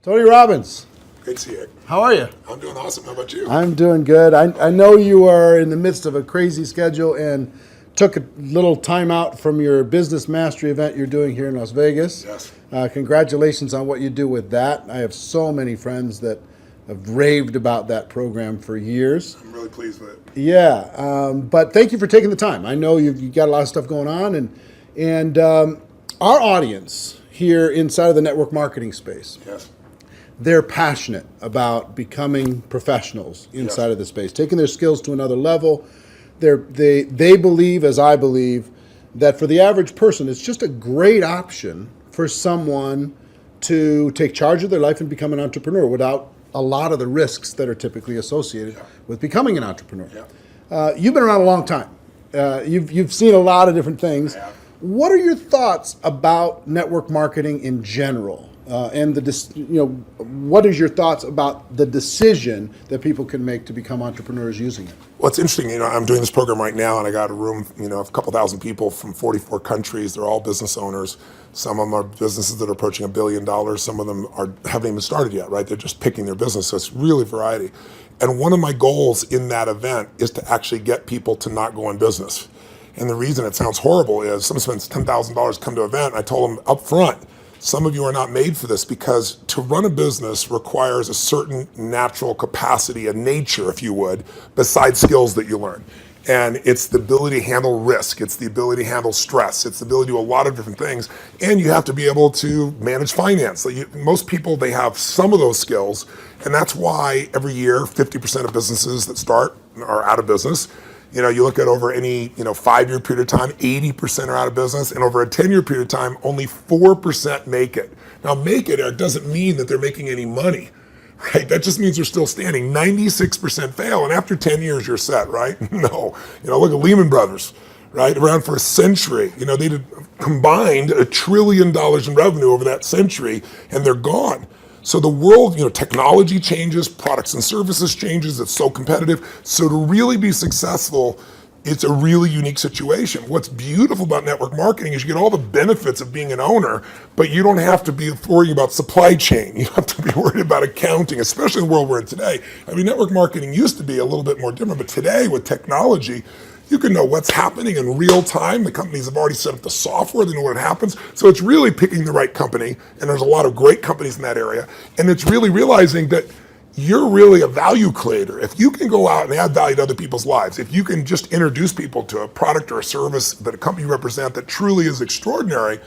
Tony Robbins, Great to see you. how are you? I'm doing awesome. How about you? I'm doing good. I know you are in the midst of a crazy schedule and took a little time out from your business mastery event you're doing here in Las Vegas. Yes. Congratulations on what you do with that. I have so many friends that have raved about that program for years. I'm really pleased with it. Yeah, but thank you for taking the time. I know you've got a lot of stuff going on, and our audience here inside of the network marketing space, Yes. they're passionate about becoming professionals inside Yes. of the space, taking their skills to another level. They believe, as I believe, that for the average person, it's just a great option for someone to take charge of their life and become an entrepreneur without a lot of the risks that are typically associated with becoming an entrepreneur. Yeah. You've been around a long time. You've seen a lot of different things. I have. What are your thoughts about network marketing in general? And what is your thoughts about the decision that people can make to become entrepreneurs using it? Well, it's interesting. I'm doing this program right now, and I got a room, of a couple thousand people from 44 countries. They're all business owners. Some of them are businesses that are approaching $1 billion. Some of them haven't even started yet, right? They're just picking their business. So it's really variety. And one of my goals in that event is to actually get people to not go in business. And the reason it sounds horrible is someone spends $10,000 to come to an event. And I told them up front, some of you are not made for this because to run a business requires a certain natural capacity, a nature, if you would, besides skills that you learn. And it's the ability to handle risk. It's the ability to handle stress. It's the ability to do a lot of different things. And you have to be able to manage finance. Most people, they have some of those skills. And that's why every year, 50% of businesses that start are out of business. You look at over any 5-year period of time, 80% are out of business, and over a 10-year period of time, only 4% make it. Now, make it doesn't mean that they're making any money, right? That just means they're still standing. 96% fail, and after 10 years, you're set, right? No. Look at Lehman Brothers, right? Around for a century. They did combined $1 trillion in revenue over that century, and they're gone. So the world, technology changes, products and services changes, it's so competitive. So to really be successful, it's a really unique situation. What's beautiful about network marketing is you get all the benefits of being an owner, but you don't have to be worrying about supply chain. You don't have to be worried about accounting, especially in the world we're in today. Network marketing used to be a little bit more different, but today with technology, you can know what's happening in real time. The companies have already set up the software, they know what happens. So it's really picking the right company, and there's a lot of great companies in that area. And it's really realizing that you're really a value creator. If you can go out and add value to other people's lives, if you can just introduce people to a product or a service that a company you represent that truly is extraordinary,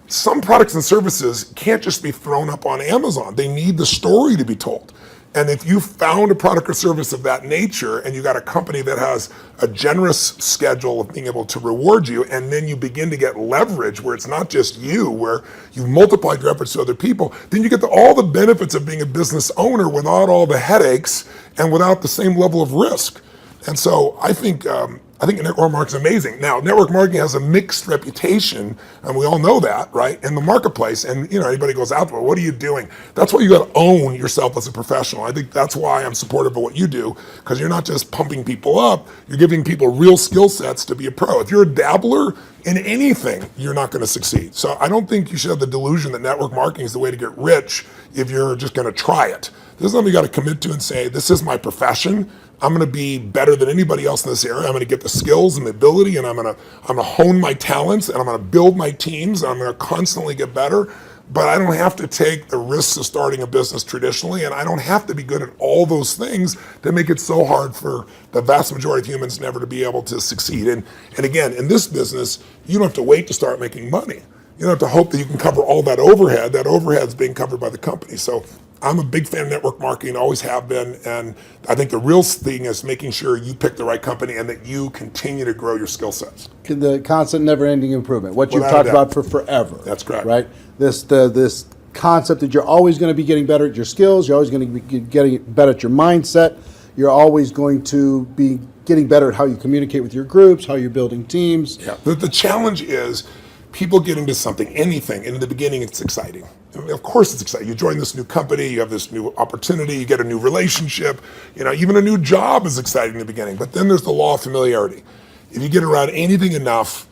some products and services can't just be thrown up on Amazon. They need the story to be told. And if you found a product or service of that nature and you got a company that has a generous schedule of being able to reward you, and then you begin to get leverage where it's not just you, where you've multiplied your efforts to other people, then you get all the benefits of being a business owner without all the headaches and without the same level of risk. And so I think network marketing is amazing. Now, network marketing has a mixed reputation, and we all know that, right, in the marketplace. And anybody goes out there, what are you doing? That's why you got to own yourself as a professional. I think that's why I'm supportive of what you do, because you're not just pumping people up, you're giving people real skill sets to be a pro. If you're a dabbler in anything, you're not going to succeed. So I don't think you should have the delusion that network marketing is the way to get rich if you're just going to try it. This is something you got to commit to and say, this is my profession. I'm going to be better than anybody else in this area. I'm going to get the skills and the ability, and I'm going to hone my talents, and I'm going to build my teams, and I'm going to constantly get better. But I don't have to take the risks of starting a business traditionally, and I don't have to be good at all those things that make it so hard for the vast majority of humans never to be able to succeed. And again, in this business, you don't have to wait to start making money. You don't have to hope that you can cover all that overhead. That overhead's being covered by the company. So I'm a big fan of network marketing, always have been, and I think the real thing is making sure you pick the right company and that you continue to grow your skill sets. The constant, never-ending improvement. What you've Without a talked doubt. about for forever. That's correct. Right? This concept that you're always going to be getting better at your skills. You're always going to be getting better at your mindset. You're always going to be getting better at how you communicate with your groups, how you're building teams. Yeah. The challenge is people get into something, anything, and in the beginning it's exciting. I mean, of course it's exciting. You join this new company, you have this new opportunity, you get a new relationship, even a new job is exciting in the beginning, but then there's the law of familiarity. If you get around anything enough,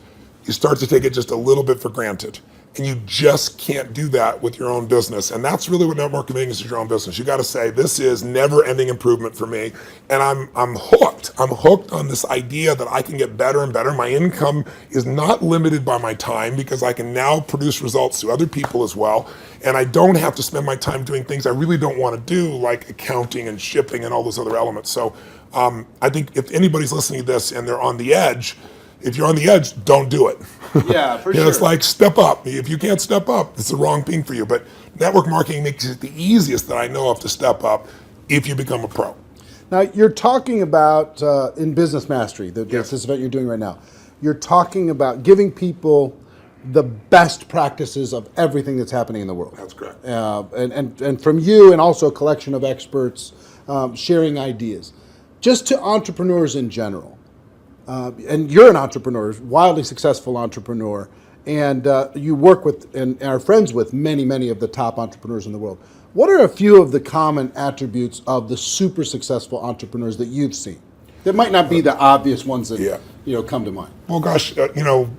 you start to take it just a little bit for granted. And you just can't do that with your own business. And that's really what network marketing is your own business. You got to say, this is never-ending improvement for me. And I'm hooked. I'm hooked on this idea that I can get better and better. My income is not limited by my time because I can now produce results to other people as well. And I don't have to spend my time doing things I really don't want to do, like accounting and shipping and all those other elements. So I think if anybody's listening to this and they're on the edge, if you're on the edge, don't do it. Yeah, for sure. It's like step up. If you can't step up, it's the wrong thing for you. But network marketing makes it the easiest that I know of to step up if you become a pro. Now, you're talking about, in Business Mastery, Yes. this event you're doing right now, you're talking about giving people the best practices of everything that's happening in the world. That's correct. And from you and also a collection of experts sharing ideas. Just to entrepreneurs in general. And you're an entrepreneur, wildly successful entrepreneur, and you work with and are friends with many of the top entrepreneurs in the world. What are a few of the common attributes of the super successful entrepreneurs that you've seen? That might not be the obvious ones that come to mind. Well, gosh, I'll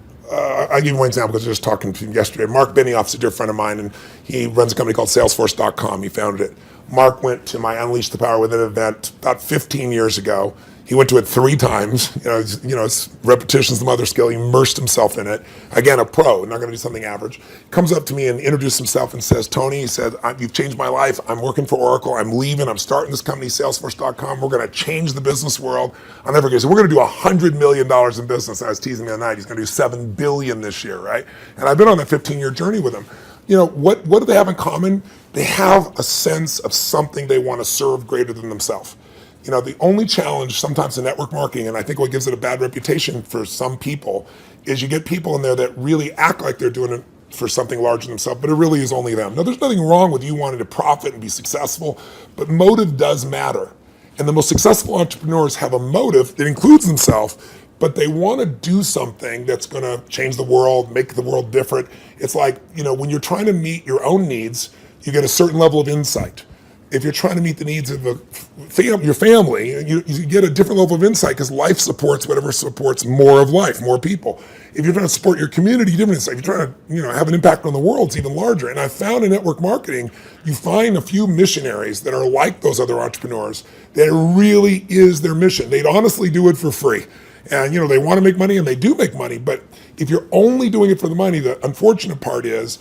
give you one example because I was just talking to him yesterday. Mark Benioff's a dear friend of mine, and he runs a company called Salesforce.com. He founded it. Mark went to my Unleash the Power Within event about 15 years ago. He went to it 3 times. It's repetition's the mother skill. He immersed himself in it. Again, a pro, not going to do something average. Comes up to me and introduces himself and says, Tony, he said, you've changed my life. I'm working for Oracle. I'm leaving. I'm starting this company, Salesforce.com. We're going to change the business world. I'll never forget. So we're going to do $100 million in business. I was teasing him the other night. He's going to do $7 billion this year, right? And I've been on that 15-year journey with him. What do they have in common? They have a sense of something they want to serve greater than themselves. The only challenge sometimes in network marketing, and I think what gives it a bad reputation for some people, is you get people in there that really act like they're doing it for something larger than themselves, but it really is only them. Now, there's nothing wrong with you wanting to profit and be successful, but motive does matter. And the most successful entrepreneurs have a motive that includes themselves, but they want to do something that's going to change the world, make the world different. It's like, when you're trying to meet your own needs, you get a certain level of insight. If you're trying to meet the needs of your family, you get a different level of insight because life supports whatever supports more of life, more people. If you're trying to support your community, different insight. If you're trying to have an impact on the world, it's even larger. And I found in network marketing, you find a few missionaries that are like those other entrepreneurs that it really is their mission. They'd honestly do it for free. And they want to make money and they do make money. But if you're only doing it for the money, the unfortunate part is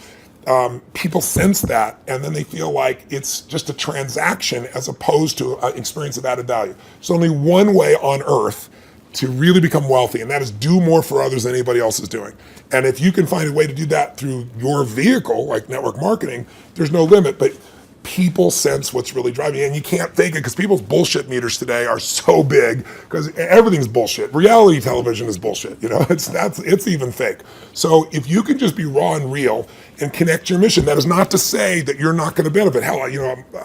people sense that, and then they feel like it's just a transaction as opposed to an experience of added value. There's only one way on earth to really become wealthy, and that is do more for others than anybody else is doing. And if you can find a way to do that through your vehicle, like network marketing, there's no limit. But people sense what's really driving you, and you can't fake it because people's bullshit meters today are so big because everything's bullshit. Reality television is bullshit. It's even fake. So if you can just be raw and real and connect your mission, that is not to say that you're not going to benefit. Hell,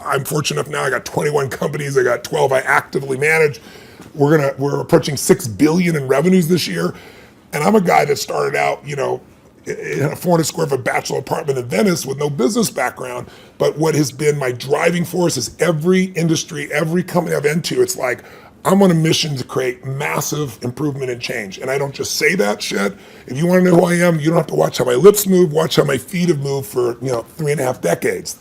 I'm fortunate enough now. I got 21 companies. I got 12 I actively manage. We're approaching $6 billion in revenues this year, and I'm a guy that started out, in a 400 square foot bachelor apartment in Venice with no business background. But what has been my driving force is every industry, every company I've been to, it's like, I'm on a mission to create massive improvement and change. And I don't just say that shit. If you want to know who I am, you don't have to watch how my lips move, watch how my feet have moved for, 3.5 decades,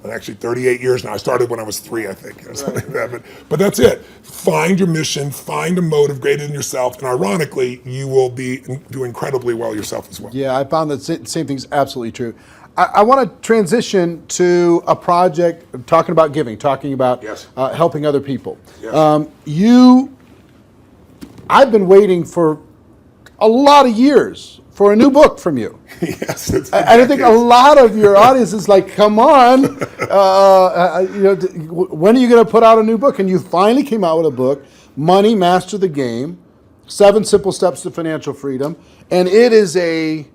actually 38 years now. I started when I was 3, I think, something like that. But that's it. Find your mission, find a motive greater than yourself, and ironically, you will do incredibly well yourself as well. Yeah, I found that same thing's absolutely true. I want to transition to a project talking about giving, talking about helping other people. Yes. I've been waiting for a lot of years for a new book from you. Yes, and I think a lot of your audience is like, come on, when are you going to put out a new book? And you finally came out with a book, Money, Master the Game, 7 Simple Steps to Financial Freedom. And it is a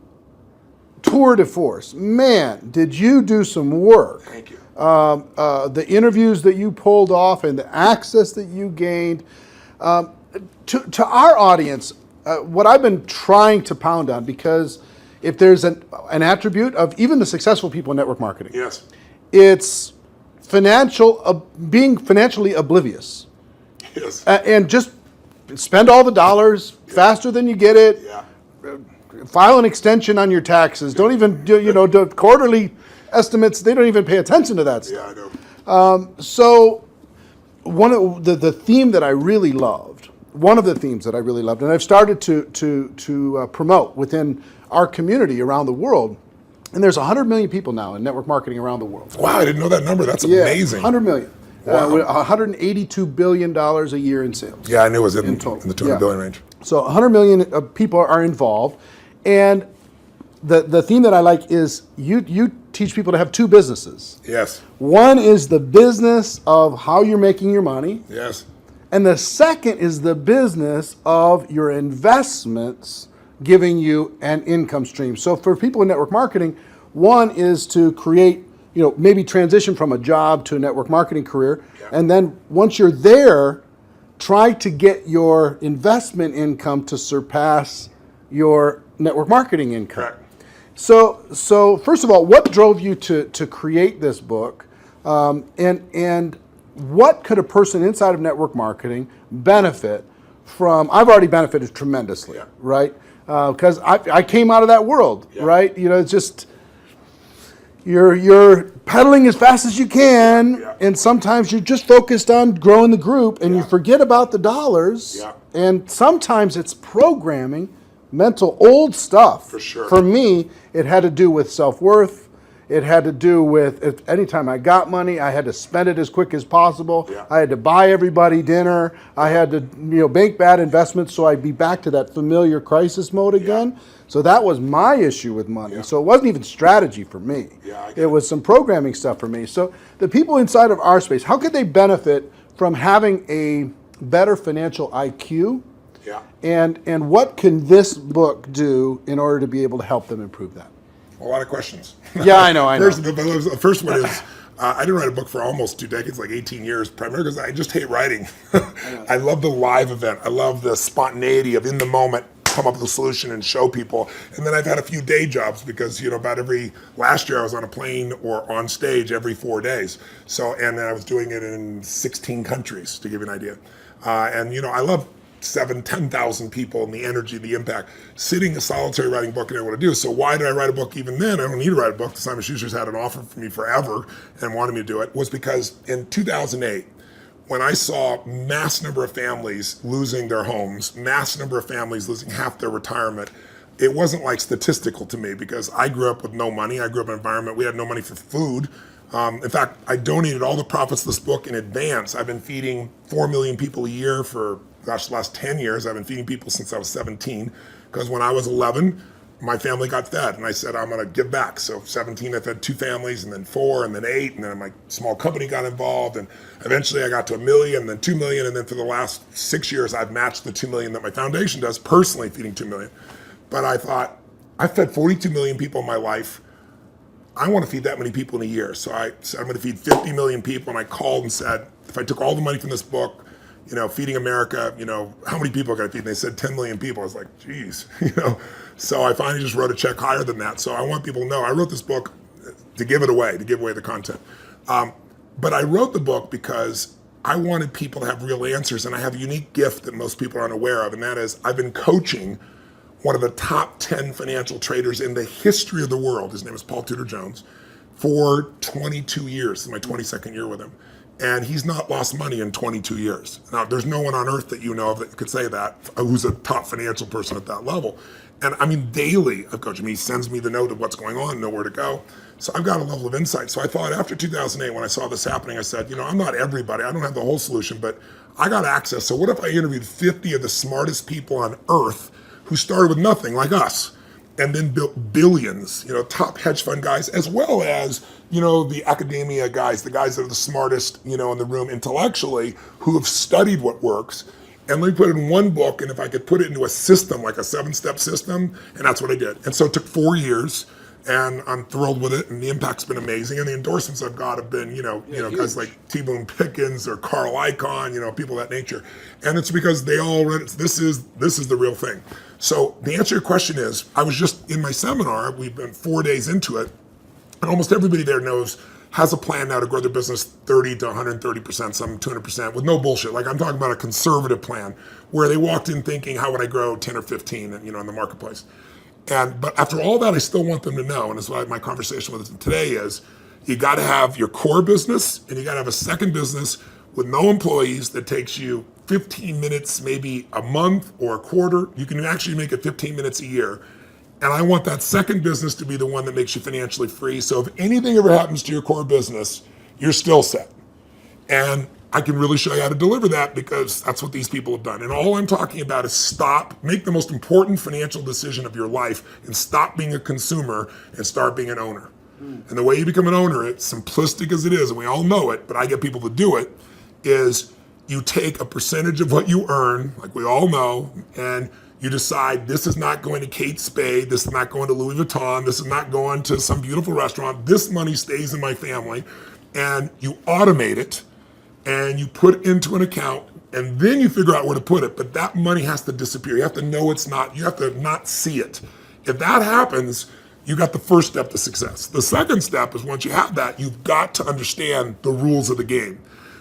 tour de force. Man, did you do some work. Thank you. The interviews that you pulled off and the access that you gained. To our audience, what I've been trying to pound on, because if there's an attribute of even the successful people in network marketing, Yes. it's being financially oblivious. Yes. And just spend all the dollars faster than you get it. Yeah. file an extension on your taxes. Don't even do quarterly estimates. They don't even pay attention to that stuff. Yeah, I know. So one of the theme that I really loved, one of the themes that I really loved, and I've started to promote within our community around the world, and there's 100 million people now in network marketing around the world. Wow, I didn't know that number. That's amazing. 100 million. Wow. $182 billion a year in sales. Yeah, I knew it was in total. the 200 billion range. So 100 million people are involved, and the theme that I like is you teach people to have two businesses. Yes. One is the business of how you're making your money. Yes. And the second is the business of your investments giving you an income stream. So for people in network marketing, one is to create, maybe transition from a job to a network marketing career. Yeah. And then once you're there, try to get your investment income to surpass your network marketing income. Correct. So first of all, what drove you to create this book? And what could a person inside of network marketing benefit from? I've already benefited tremendously, Yeah. right? Because I came out of that world, Yeah. right? It's just you're pedaling as fast as you can, Yeah. and sometimes you're just focused on growing the group, and you forget about the dollars. Yeah. And sometimes it's programming, mental old stuff. For sure. For me, it had to do with self-worth. It had to do with anytime I got money, I had to spend it as quick as possible. Yeah. I had to buy everybody dinner. I had to make bad investments so I'd be back to that familiar crisis mode again. So that was my issue with money. Yeah. So it wasn't even strategy for me. Yeah, I get it was some programming stuff for me. So the people inside of our space, how could they benefit from having a better financial IQ? Yeah. And what can this book do in order to be able to help them improve that? A lot of questions. Yeah, I know. The first one is, I didn't write a book for almost 2 decades, like 18 years, primarily because I just hate writing. I love the live event. I love the spontaneity of in the moment, come up with a solution and show people. And then I've had a few day jobs because, last year I was on a plane or on stage every 4 days. And then I was doing it in 16 countries, to give you an idea. I love 10,000 people and the energy, the impact. Sitting a solitary writing book, I didn't want to do. So why did I write a book even then? I don't need to write a book. Simon Schuster's had an offer for me forever and wanted me to do it. Was because in 2008, when I saw mass number of families losing their homes, mass number of families losing half their retirement, it wasn't like statistical to me because I grew up with no money. I grew up in an environment, we had no money for food. In fact, I donated all the profits of this book in advance. I've been feeding 4 million people a year for the last 10 years. I've been feeding people since I was 17, because when I was 11, my family got fed, and I said, I'm gonna give back. So 17, I fed 2 families, and then 4, and then 8, and then my small company got involved, and eventually I got to 1 million, and then 2 million, and then for the last 6 years, I've matched the 2 million that my foundation does, personally feeding 2 million. But I thought, I fed 42 million people in my life. I want to feed that many people in a year. So I said, I'm going to feed 50 million people. And I called and said, if I took all the money from this book, Feeding America, how many people can I feed? And they said 10 million people. I was like, geez, So I finally just wrote a check higher than that. So I want people to know I wrote this book to give it away, to give away the content. But I wrote the book because I wanted people to have real answers. And I have a unique gift that most people aren't aware of. And that is I've been coaching one of the top 10 financial traders in the history of the world. His name is Paul Tudor Jones, for 22 years. This is my 22nd year with him. And he's not lost money in 22 years. Now, there's no one on earth that you know of that could say that, who's a top financial person at that level. And I mean, daily I've coached him. He sends me the note of what's going on, nowhere to go. So I've got a level of insight. So I thought after 2008, when I saw this happening, I said, I'm not everybody. I don't have the whole solution, but I got access. So what if I interviewed 50 of the smartest people on earth who started with nothing, like us, and then built billions, top hedge fund guys, as well as, the academia guys, the guys that are the smartest, in the room intellectually, who have studied what works. And let me put it in one book, and if I could put it into a system, like a 7-step system, and that's what I did. And so it took 4 years, and I'm thrilled with it, and the impact's been amazing. And the endorsements I've got have been, guys like T. Boone Pickens or Carl Icahn, people of that nature. And it's because they all read it. This is the real thing. So the answer to your question is, I was just in my seminar, we've been 4 days into it, and almost everybody there has a plan now to grow their business 30 to 130%, some 200%, with no bullshit. Like I'm talking about a conservative plan where they walked in thinking, how would I grow 10 or 15, in the marketplace? But after all that, I still want them to know, and that's why my conversation with them today is, you got to have your core business, and you got to have a second business with no employees that takes you 15 minutes, maybe a month or a quarter. You can actually make it 15 minutes a year. And I want that second business to be the one that makes you financially free. So if anything ever happens to your core business, you're still set. And I can really show you how to deliver that, because that's what these people have done. And all I'm talking about is make the most important financial decision of your life, and stop being a consumer and start being an owner. And the way you become an owner, it's simplistic as it is, and we all know it, but I get people to do it, is you take a percentage of what you earn, like we all know, and you decide, this is not going to Kate Spade, this is not going to Louis Vuitton, this is not going to some beautiful restaurant, this money stays in my family, and you automate it, and you put it into an account, and then you figure out where to put it, but that money has to disappear. You have to know it's not, you have to not see it. If that happens, you got the first step to success. The second step is, once you have that, you've got to understand the rules of the game.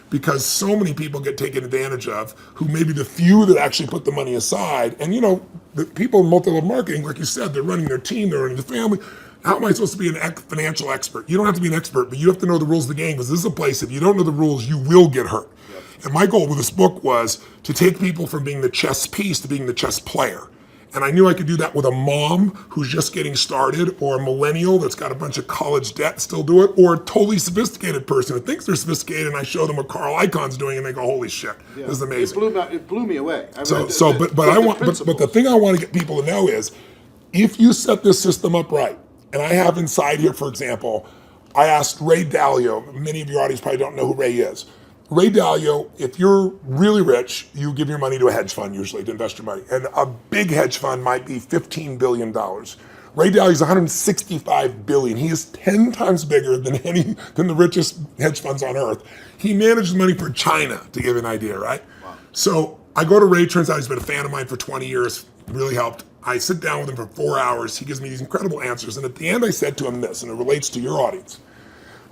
Because so many people get taken advantage of, who may be the few that actually put the money aside. And the people in multi-level marketing, like you said, they're running their team, they're running the family. How am I supposed to be a financial expert? You don't have to be an expert, but you have to know the rules of the game, because this is a place, if you don't know the rules, you will get hurt. Yep. And my goal with this book was to take people from being the chess piece to being the chess player. And I knew I could do that with a mom who's just getting started, or a millennial that's got a bunch of college debt, still do it, or a totally sophisticated person who thinks they're sophisticated, and I show them what Carl Icahn's doing, and they go, "Holy shit, this is amazing." It blew me away. But the thing I want to get people to know is, if you set this system up right, and I have inside here, for example, I asked Ray Dalio. Many of your audience probably don't know who Ray is. Ray Dalio, if you're really rich, you give your money to a hedge fund usually to invest your money. And a big hedge fund might be $15 billion. Ray Dalio's $165 billion. He is 10 times bigger than the richest hedge funds on earth. He manages money for China, to give you an idea, right? Wow. So I go to Ray, turns out he's been a fan of mine for 20 years, really helped. I sit down with him for 4 hours. He gives me these incredible answers. And at the end, I said to him this, and it relates to your audience.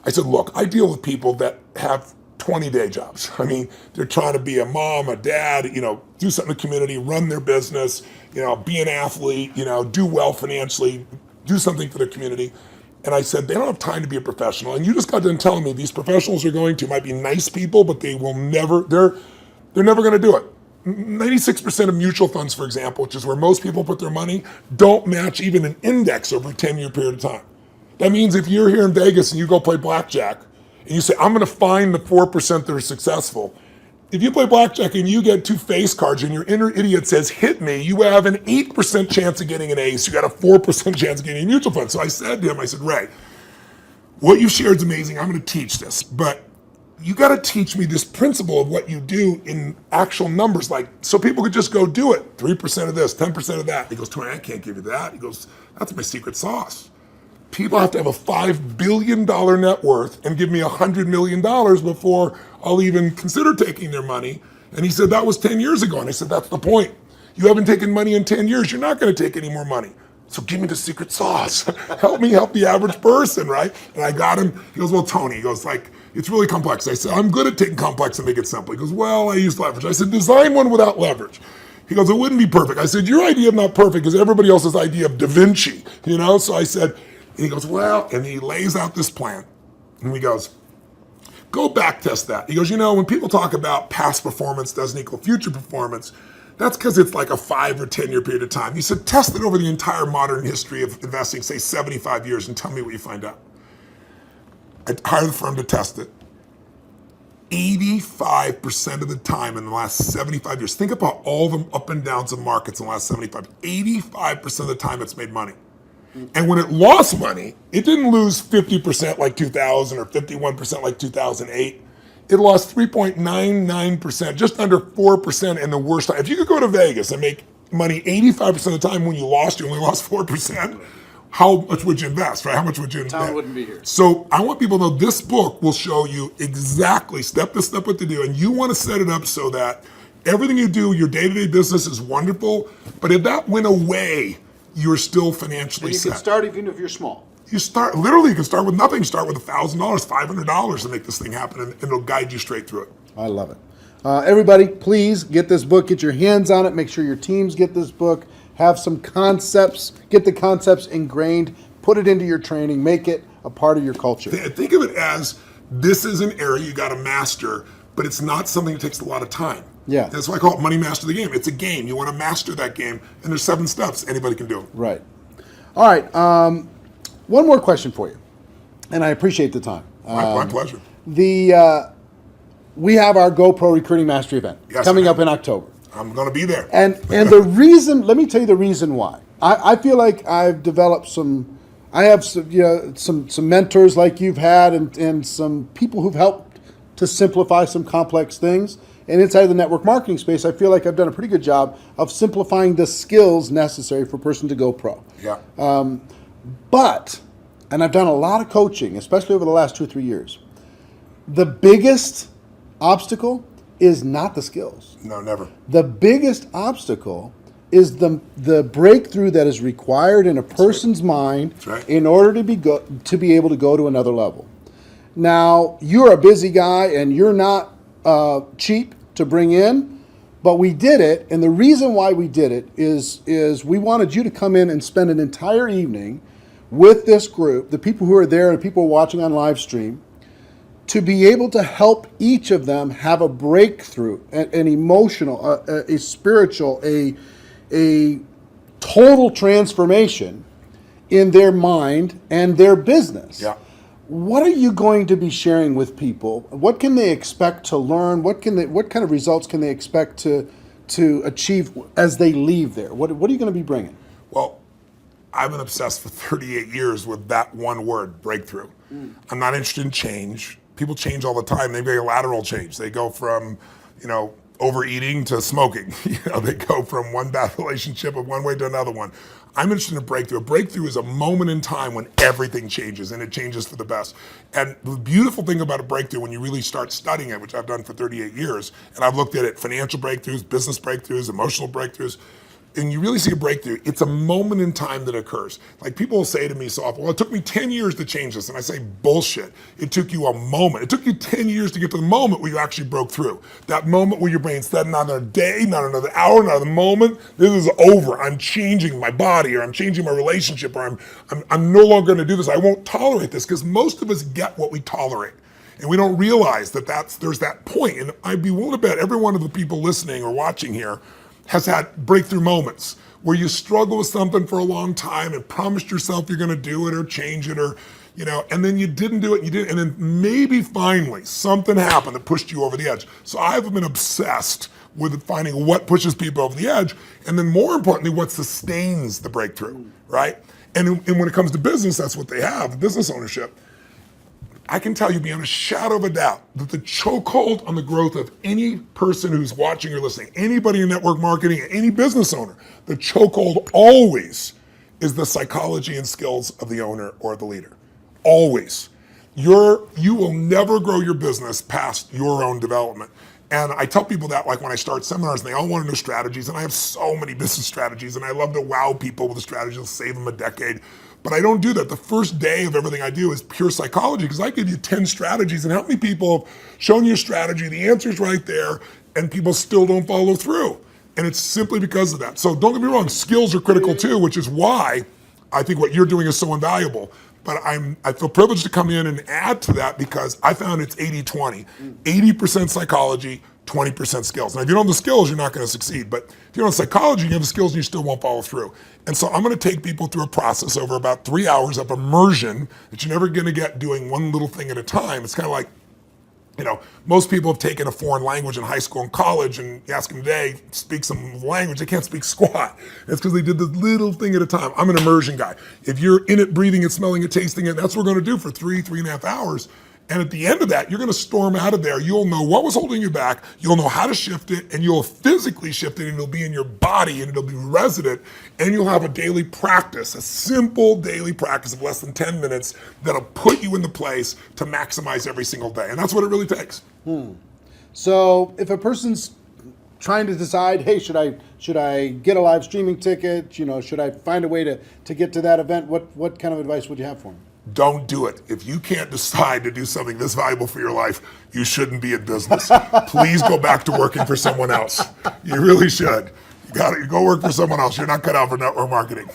I said, look, I deal with people that have 20-day jobs. I mean, they're trying to be a mom, a dad, do something in the community, run their business, be an athlete, do well financially, do something for their community. And I said, they don't have time to be a professional. And you just got done telling me these professionals might be nice people, but they're never going to do it. 96% of mutual funds, for example, which is where most people put their money, don't match even an index over a 10-year period of time. That means if you're here in Vegas and you go play blackjack, and you say, I'm going to find the 4% that are successful. If you play blackjack and you get 2 face cards and your inner idiot says, hit me, you have an 8% chance of getting an ace. You got a 4% chance of getting a mutual fund. So I said to him, Ray, what you shared is amazing. I'm going to teach this. But you got to teach me this principle of what you do in actual numbers, so people could just go do it. 3% of this, 10% of that. He goes, Tony, I can't give you that. He goes, that's my secret sauce. People have to have a $5 billion net worth and give me $100 million before I'll even consider taking their money. And he said, that was 10 years ago. And I said, that's the point. You haven't taken money in 10 years. You're not going to take any more money. So give me the secret sauce. Help me help the average person, right? And I got him. He goes, well, Tony, he goes, it's really complex. I said, I'm good at taking complex and make it simple. He goes, well, I use leverage. I said, design one without leverage. He goes, it wouldn't be perfect. I said, your idea of not perfect is everybody else's idea of Da Vinci, So I said, and he goes, well, and he lays out this plan. And he goes, go back test that. He goes, when people talk about past performance doesn't equal future performance, that's because it's like a 5 or 10 year period of time. He said, test it over the entire modern history of investing, say 75 years, and tell me what you find out. I hired the firm to test it. 85% of the time in the last 75 years, think about all the up and downs of markets in the last 85% of the time it's made money. And when it lost money, it didn't lose 50% like 2000 or 51% like 2008. It lost 3.99%, just under 4% in the worst time. If you could go to Vegas and make money 85% of the time when you only lost 4%, how much would you invest, right? How much would you invest? Town wouldn't be here. So I want people to know this book will show you exactly step by step what to do. And you want to set it up so that everything you do, your day-to-day business is wonderful. But if that went away, you're still financially set. You can start even if you're small. You can start with nothing. Start with $1,000, $500 to make this thing happen, and it'll guide you straight through it. I love it. Everybody, please get this book. Get your hands on it. Make sure your teams get this book. have some concepts, get the concepts ingrained, put it into your training, make it a part of your culture. Think of it as this is an area you got to master, but it's not something that takes a lot of time. Yeah. That's why I call it money master the game. It's a game. You want to master that game, and there's 7 steps. Anybody can do it. Right. All right. One more question for you, and I appreciate the time. My pleasure. We have our GoPro Recruiting Mastery event coming up in October. I'm going to be there. And the reason, let me tell you the reason why. I feel like I've developed some mentors like you've had and some people who've helped to simplify some complex things. And inside the network marketing space, I feel like I've done a pretty good job of simplifying the skills necessary for a person to go pro. Yeah. And I've done a lot of coaching, especially over the last 2 or 3 years. The biggest obstacle is not the skills. No, never. The biggest obstacle is the breakthrough that is required in a person's mind in order to be able to go to another level. Now, you're a busy guy and you're not cheap to bring in, but we did it, and the reason why we did it is we wanted you to come in and spend an entire evening with this group, the people who are there and people watching on live stream, to be able to help each of them have a breakthrough, an emotional, a spiritual, a total transformation in their mind and their business. Yeah. What are you going to be sharing with people? What can they expect to learn? What kind of results can they expect to achieve as they leave there? What are you going to be bringing? Well, I've been obsessed for 38 years with that one word, breakthrough. I'm not interested in change. People change all the time. They make a lateral change. They go from, overeating to smoking. They go from one bad relationship of one way to another one. I'm interested in a breakthrough. A breakthrough is a moment in time when everything changes, and it changes for the best. And the beautiful thing about a breakthrough, when you really start studying it, which I've done for 38 years, and I've looked at it, financial breakthroughs, business breakthroughs, emotional breakthroughs, and you really see a breakthrough, it's a moment in time that occurs. Like people will say to me so often, well, it took me 10 years to change this. And I say, bullshit. It took you a moment. It took you 10 years to get to the moment where you actually broke through. That moment where your brain said, not another day, not another hour, not another moment. This is over. I'm changing my body, or I'm changing my relationship, or I'm no longer gonna do this. I won't tolerate this, because most of us get what we tolerate. And we don't realize that there's that point. And I'd be willing to bet every one of the people listening or watching here has had breakthrough moments where you struggle with something for a long time and promised yourself you're going to do it or change it, or and then you didn't do it, and then maybe finally something happened that pushed you over the edge. So I've been obsessed with finding what pushes people over the edge, and then more importantly, what sustains the breakthrough, right? And when it comes to business, that's what they have, business ownership. I can tell you beyond a shadow of a doubt that the chokehold on the growth of any person who's watching or listening, anybody in network marketing, any business owner, the chokehold always is the psychology and skills of the owner or the leader. Always. You will never grow your business past your own development. And I tell people that, like when I start seminars, and they all want to know strategies, and I have so many business strategies, and I love to wow people with the strategies that'll save them a decade. But I don't do that. The first day of everything I do is pure psychology, because I give you 10 strategies, and how many people have shown you a strategy, the answer's right there, and people still don't follow through. And it's simply because of that. So don't get me wrong, skills are critical too, which is why I think what you're doing is so invaluable. But I feel privileged to come in and add to that, because I found it's 80-20. 80% psychology, 20% skills. Now, if you don't have the skills, you're not going to succeed. But if you don't have psychology, you have the skills and you still won't follow through. And so I'm going to take people through a process over about 3 hours of immersion that you're never going to get doing one little thing at a time. It's kind of like, most people have taken a foreign language in high school and college, and you ask them today, speak some language, they can't speak squat. It's because they did this little thing at a time. I'm an immersion guy. If you're in it, breathing it, smelling it, tasting it, that's what we're going to do for 3.5 hours. And at the end of that, you're going to storm out of there. You'll know what was holding you back. You'll know how to shift it, and you'll physically shift it, and it'll be in your body, and it'll be resident. And you'll have a daily practice, a simple daily practice of less than 10 minutes that'll put you in the place to maximize every single day. And that's what it really takes. So if a person's trying to decide, hey, should I get a live streaming ticket? Should I find a way to get to that event? What kind of advice would you have for them? Don't do it. If you can't decide to do something this valuable for your life, you shouldn't be in business. Please go back to working for someone else. You really should. Gotta go work for someone else. You're not cut out for network marketing.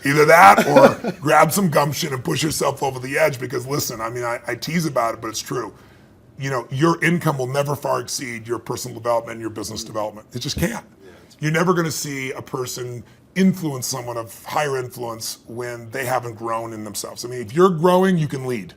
Either that or grab some gumption and push yourself over the edge, because listen, I mean, I tease about it, but it's true. You know, your income will never far exceed your personal development and your business development. It just can't. You're never going to see a person influence someone of higher influence when they haven't grown in themselves. I mean, if you're growing, you can lead.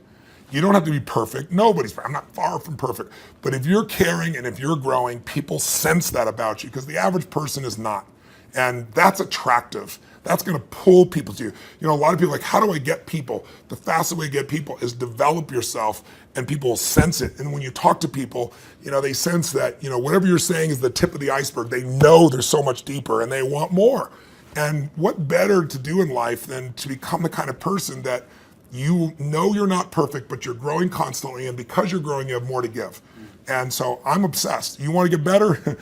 You don't have to be perfect. Nobody's, I'm not far from perfect. But if you're caring and if you're growing, people sense that about you, because the average person is not. And that's attractive. That's going to pull people to you. You know, a lot of people are like, how do I get people? The fastest way to get people is develop yourself, and people will sense it. And when you talk to people, you know, they sense that, you know, whatever you're saying is the tip of the iceberg. They know there's so much deeper and they want more. And what better to do in life than to become the kind of person that you know you're not perfect, but you're growing constantly, and because you're growing, you have more to give. And so I'm obsessed. You want to get better?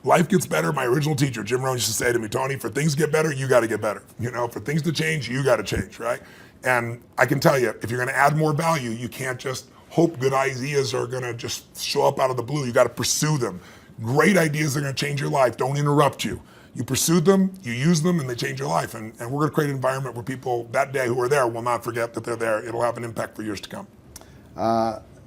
Life gets better. My original teacher, Jim Rohn, used to say to me, Tony, for things to get better, you got to get better. You know, for things to change, you got to change, right? And I can tell you, if you're going to add more value, you can't just hope good ideas are going to just show up out of the blue. You got to pursue them. Great ideas are going to change your life. Don't interrupt you. You pursue them, you use them, and they change your life. And we're going to create an environment where people that day who are there will not forget that they're there. It'll have an impact for years to come.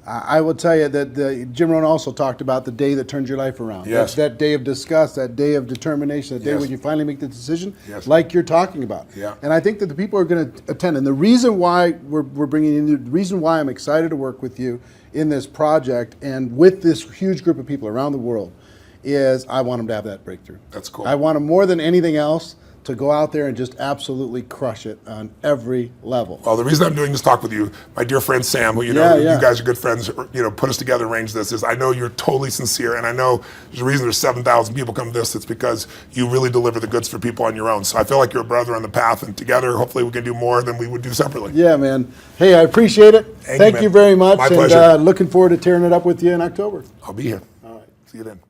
I will tell you that Jim Rohn also talked about the day that turns your life around. Yes. That day of disgust, that day of determination, that day Yes. when you finally make the decision, Yes. like you're talking about. Yeah. And I think that the people are going to attend. And the reason why we're bringing in, the reason why I'm excited to work with you in this project and with this huge group of people around the world is I want them to have that breakthrough. That's cool. I want them more than anything else to go out there and just absolutely crush it on every level. Well, the reason I'm doing this talk with you, my dear friend Sam, who you guys are good friends, you know, put us together, arranged this, is I know you're totally sincere, and I know there's a reason there's 7,000 people come to this. It's because you really deliver the goods for people on your own. So I feel like you're a brother on the path, and together, hopefully, we can do more than we would do separately. Yeah, man. Hey, I appreciate it. Thank you man. very much. My and pleasure. Looking forward to tearing it up with you in October. I'll be here. All right. See you then.